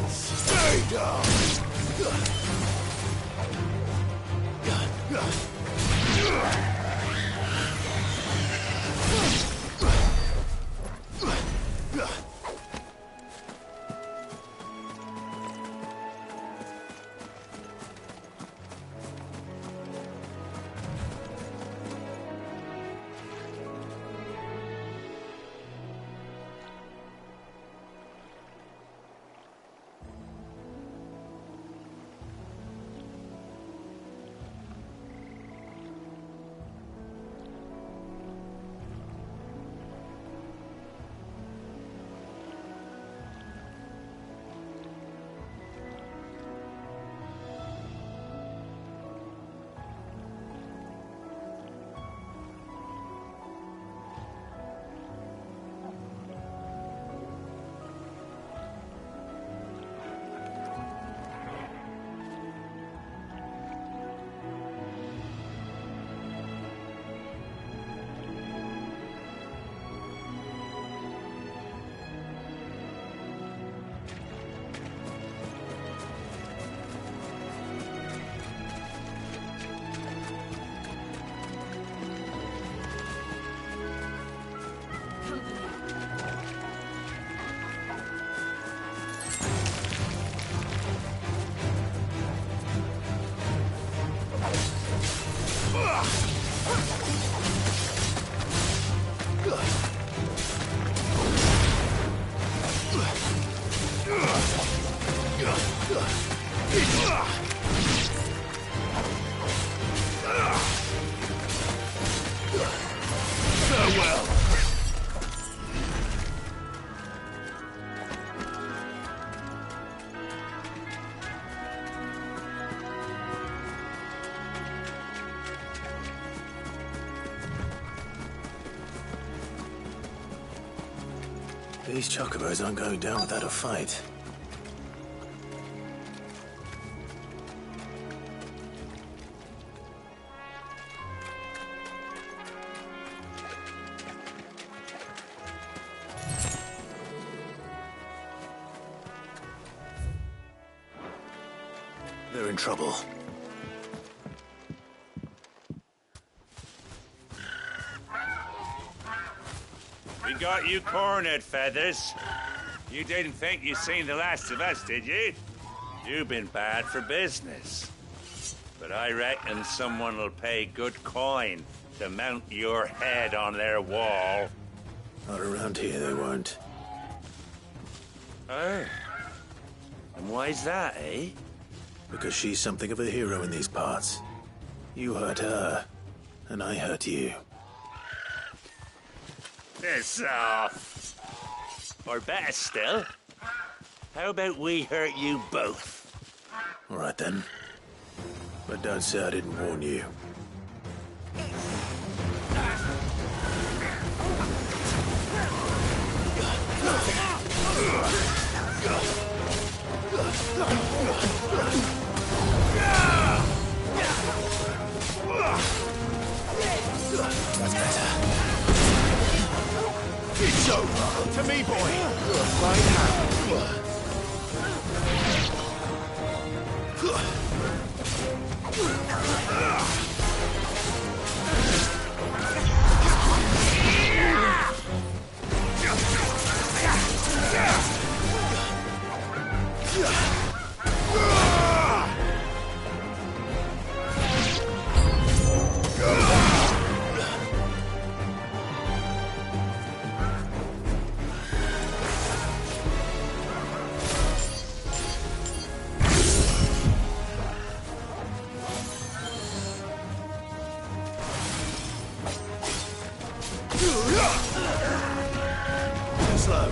Speaker 10: Stay down!
Speaker 1: These chocobos aren't going down without a fight. They're in trouble.
Speaker 20: We got you cornered, Feathers. You didn't think you'd seen the last of us, did you? You've been bad for business. But I reckon someone will pay good coin to mount your head on their wall.
Speaker 1: Not around here, they won't.
Speaker 20: Oh? And why's that, eh?
Speaker 1: Because she's something of a hero in these parts. You hurt her, and I hurt you.
Speaker 20: Piss off. Or better still, how about we hurt you both?
Speaker 1: All right then. But don't say I didn't warn you. That's better. It's over. To me, boy. You're a fine hand. Slow.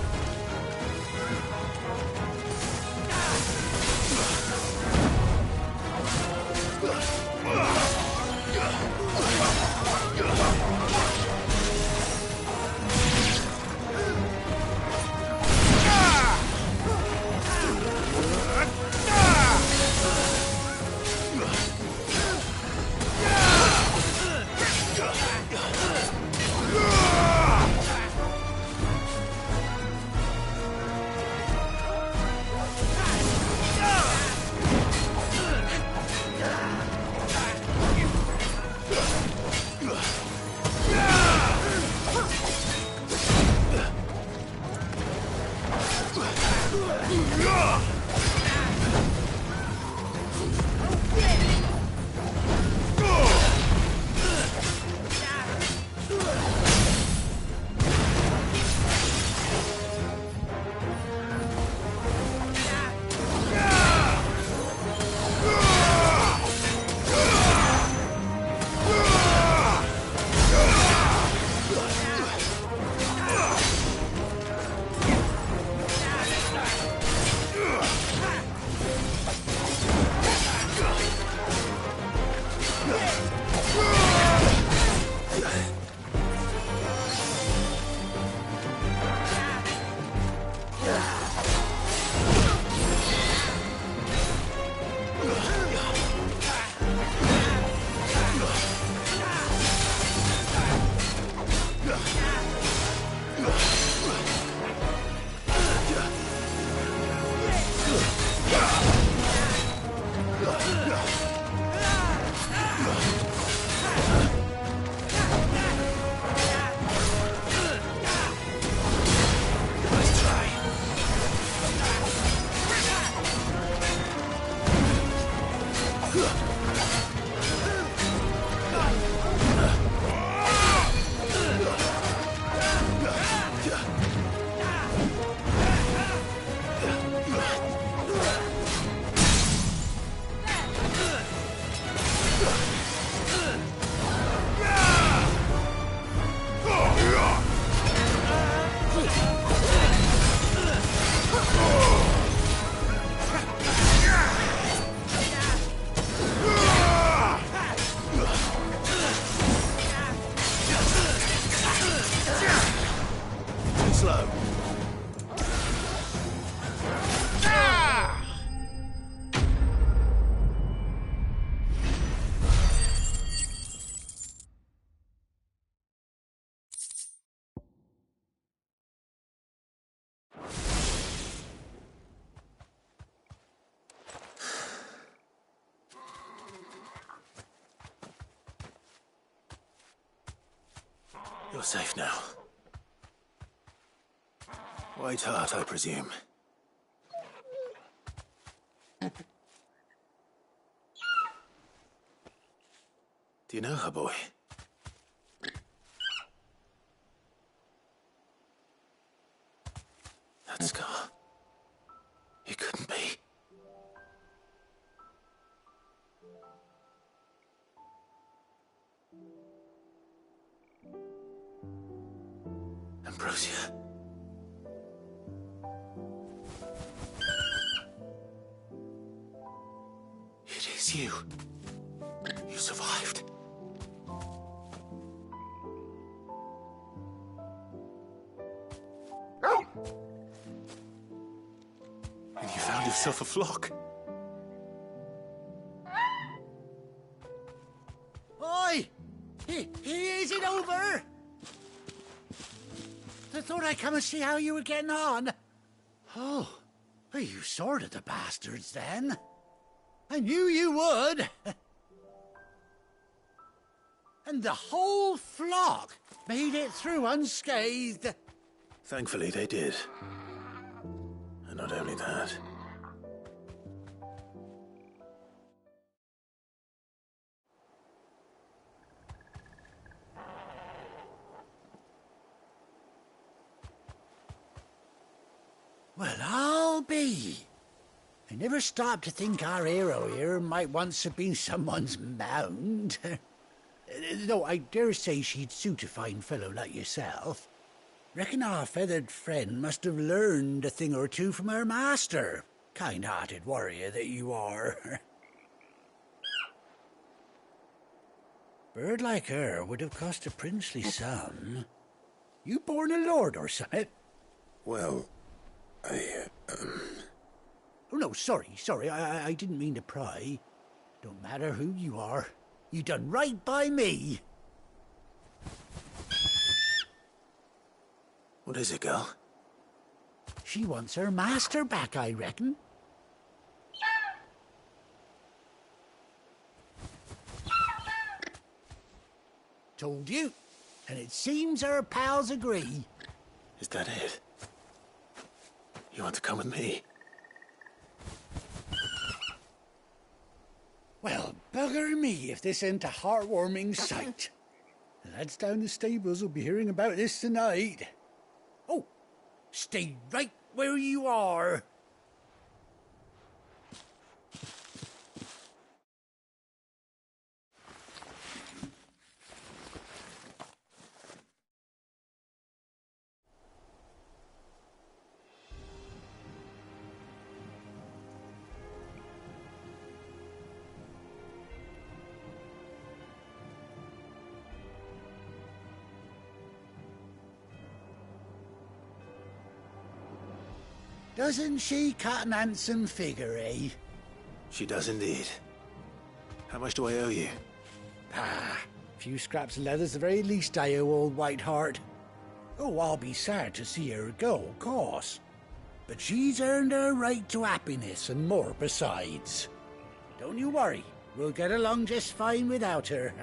Speaker 1: You're safe now. White Hart, I presume. Do you know her, boy? That scar. It couldn't be. Ambrosia. It is you. You survived. And you found yourself a flock.
Speaker 19: Oi! Is it over? I thought I'd come and see how you were getting on. Oh, well, you sorted the bastards then. I knew you would. And the whole flock made it through unscathed.
Speaker 1: Thankfully, they did. And not only that.
Speaker 19: Well, I'll be. I never stopped to think our hero here might once have been someone's mound. Though I dare say she'd suit a fine fellow like yourself. Reckon our feathered friend must have learned a thing or two from her master. Kind-hearted warrior that you are. Bird like her would have cost a princely sum. You born a lord or something?
Speaker 1: Well,
Speaker 19: Oh, no, sorry. I didn't mean to pry. Don't matter who you are. You done right by me.
Speaker 1: What is it, girl?
Speaker 19: She wants her master back, I reckon. Told you. And it seems her pals agree.
Speaker 1: Is that it? You want to come with me?
Speaker 19: Well, bugger me if this ain't a heartwarming sight. The lads down the stables will be hearing about this tonight. Oh, stay right where you are. Doesn't she cut an handsome figure, eh?
Speaker 1: She does indeed. How much do I owe you?
Speaker 19: A few scraps of leather's the very least I owe old White Hart. Oh, I'll be sad to see her go, of course. But she's earned her right to happiness and more besides. Don't you worry, we'll get along just fine without her.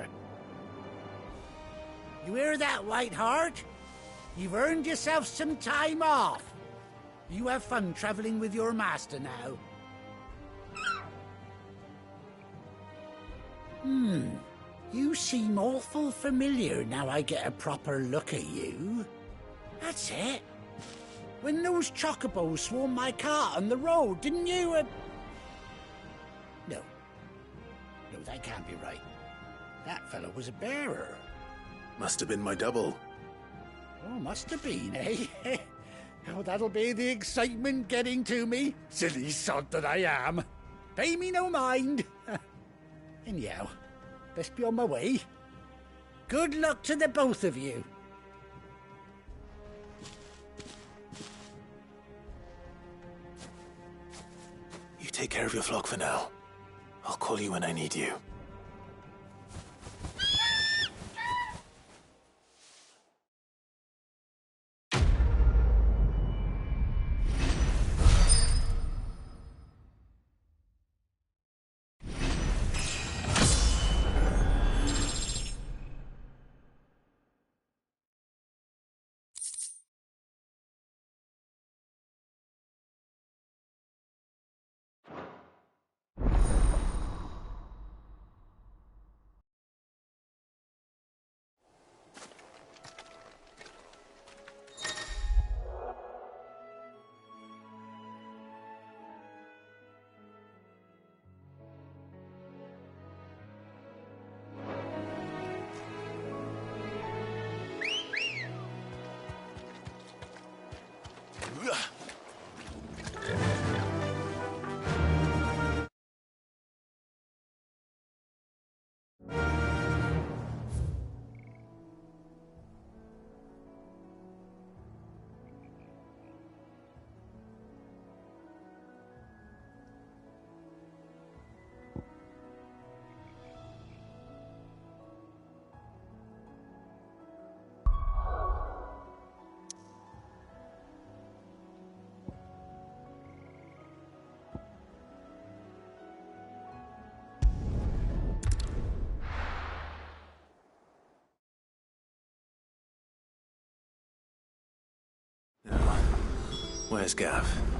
Speaker 19: You hear that, White Hart? You've earned yourself some time off. You have fun traveling with your master now. You seem awful familiar now I get a proper look at you. That's it. When those chocobos swarmed my cart on the road, didn't you? No, that can't be right. That fellow was a bearer.
Speaker 1: Must have been my double.
Speaker 19: Oh, must have been, eh? Oh, that'll be the excitement getting to me. Silly sod that I am. Pay me no mind. Anyhow, best be on my way. Good luck to the both of you.
Speaker 1: You take care of your flock for now. I'll call you when I need you. Where's Gav?